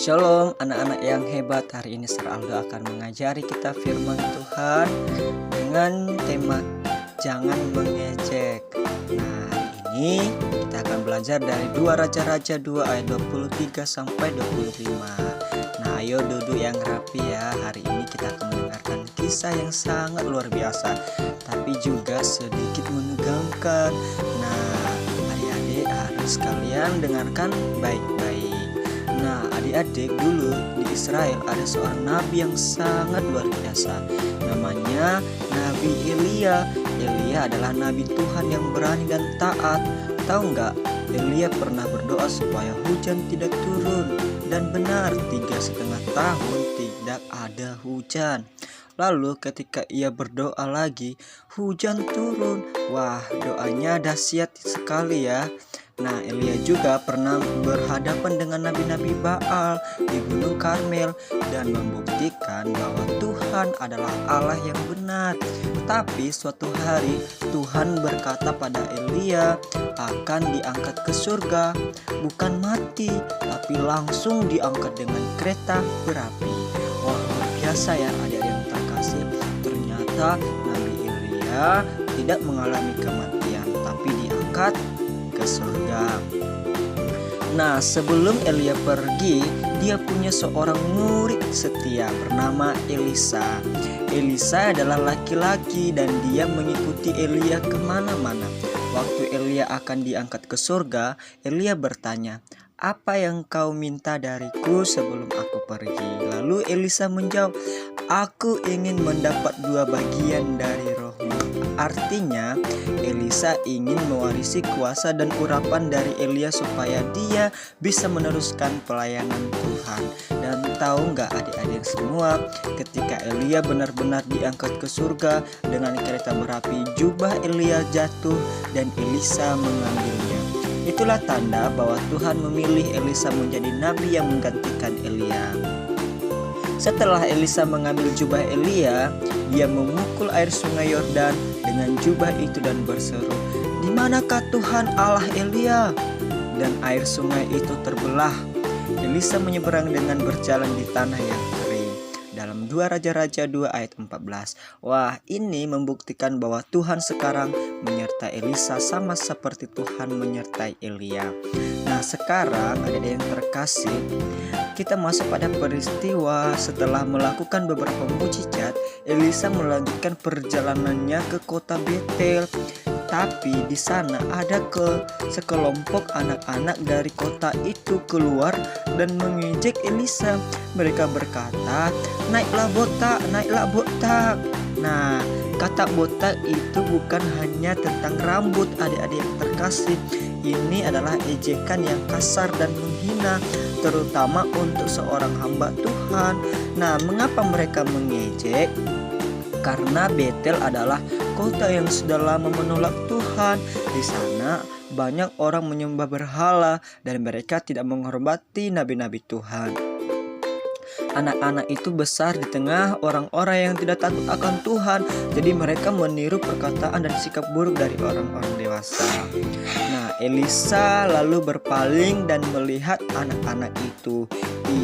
Shalom anak-anak yang hebat. Hari ini Sir Aldo akan mengajari kita firman Tuhan dengan tema jangan mengejek. Nah, hari ini kita akan belajar dari 2 Raja-Raja 2 ayat 23 sampai 25. Nah, ayo duduk yang rapi ya. Hari ini kita akan mendengarkan kisah yang sangat luar biasa, tapi juga sedikit menegangkan. Nah, adik-adik harus kalian dengarkan baik-baik. Nah, adik-adik, dulu di Israel ada seorang nabi yang sangat luar biasa. Namanya Nabi Elia. Elia adalah nabi Tuhan yang berani dan taat. Tahu nggak? Elia pernah berdoa supaya hujan tidak turun. Dan benar, 3,5 tahun tidak ada hujan. Lalu ketika ia berdoa lagi, hujan turun. Wah, doanya dahsyat sekali ya. Nah, Elia juga pernah berhadapan dengan nabi-nabi Baal di Gunung Karmel dan membuktikan bahwa Tuhan adalah Allah yang benar. Tapi suatu hari Tuhan berkata pada Elia akan diangkat ke surga, bukan mati, tapi langsung diangkat dengan kereta berapi. Wah, luar biasa ya adik-adik yang terkasih. Ternyata Nabi Elia tidak mengalami kematian, tapi diangkat ke surga. Nah, sebelum Elia pergi, dia punya seorang murid setia bernama Elisa. Elisa adalah laki-laki dan dia mengikuti Elia kemana-mana. Waktu Elia akan diangkat ke surga, Elia bertanya, "Apa yang kau minta dariku sebelum aku pergi?" Lalu Elisa menjawab, "Aku ingin mendapat 2 bagian dari rohmu." Artinya, Elisa ingin mewarisi kuasa dan urapan dari Elia supaya dia bisa meneruskan pelayanan Tuhan. Dan tahu nggak adik-adik semua, ketika Elia benar-benar diangkat ke surga dengan kereta berapi, jubah Elia jatuh dan Elisa mengambilnya. Itulah tanda bahwa Tuhan memilih Elisa menjadi nabi yang menggantikan Elia. Setelah Elisa mengambil jubah Elia, dia memukul air sungai Yordan dengan jubah itu dan berseru, "Di manakah Tuhan Allah Elia?" Dan air sungai itu terbelah. Elisa menyeberang dengan berjalan di tanah yang kering. Dalam 2 Raja-Raja 2 ayat 14. Wah, ini membuktikan bahwa Tuhan sekarang menyertai Elisa sama seperti Tuhan menyertai Elia. Nah, sekarang adik-adik yang terkasih, kita masuk pada peristiwa setelah melakukan beberapa mukjizat. Elisa melanjutkan perjalanannya ke kota Betel. Tapi di sana ada sekelompok anak-anak dari kota itu keluar dan mengejek Elisa. Mereka berkata, naiklah botak." Nah, kata botak itu bukan hanya tentang rambut adik-adik yang terkasih. Ini adalah ejekan yang kasar dan menghina, terutama untuk seorang hamba Tuhan. Nah, mengapa mereka mengejek? Karena Betel adalah kota yang sudah lama menolak Tuhan. Di sana banyak orang menyembah berhala dan mereka tidak menghormati nabi-nabi Tuhan. Anak-anak itu besar di tengah orang-orang yang tidak takut akan Tuhan. Jadi mereka meniru perkataan dan sikap buruk dari orang-orang dewasa. Nah, Elisa lalu berpaling dan melihat anak-anak itu.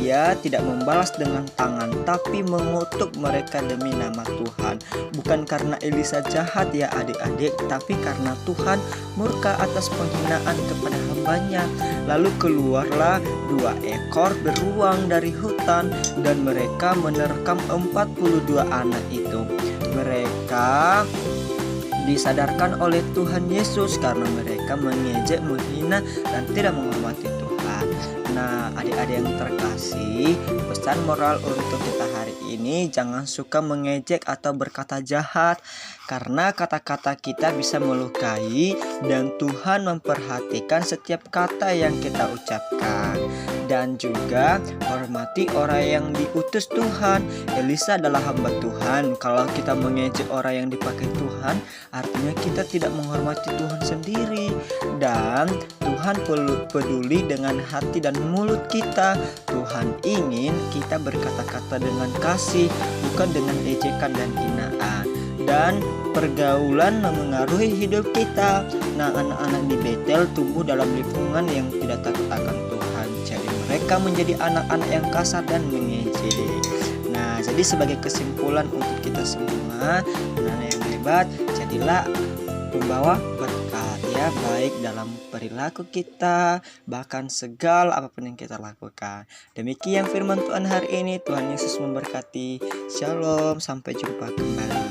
Ia tidak membalas dengan tangan, tapi mengutuk mereka demi nama Tuhan. Bukan karena Elisa jahat ya adik-adik, tapi karena Tuhan murka atas penghinaan kepada hambanya. Lalu keluarlah 2 ekor beruang dari hutan dan mereka menerkam 42 anak itu. Mereka disadarkan oleh Tuhan Yesus karena mereka mengejek, menghina, dan tidak menghormati Tuhan. Nah, adik-adik yang terkasih, pesan moral untuk kita hari ini, jangan suka mengejek atau berkata jahat, karena kata-kata kita bisa melukai dan Tuhan memperhatikan setiap kata yang kita ucapkan. Dan juga hormati orang yang diutus Tuhan. Elisa adalah hamba Tuhan. Kalau kita mengejek orang yang dipakai Tuhan, artinya kita tidak menghormati Tuhan sendiri. Dan Tuhan peduli dengan hati dan mulut kita. Tuhan ingin kita berkata-kata dengan kasih, bukan dengan ejekan dan hinaan. Dan pergaulan memengaruhi hidup kita. Nah, anak-anak di Betel tumbuh dalam lingkungan yang tidak takut akan Tuhan. Jadi mereka menjadi anak-anak yang kasar dan mengejek. Nah, jadi sebagai kesimpulan untuk kita semua, anak-anak yang hebat, jadilah pembawa berkat ya, baik dalam perilaku kita, bahkan segala apapun yang kita lakukan. Demikian firman Tuhan hari ini. Tuhan Yesus memberkati. Shalom, sampai jumpa kembali.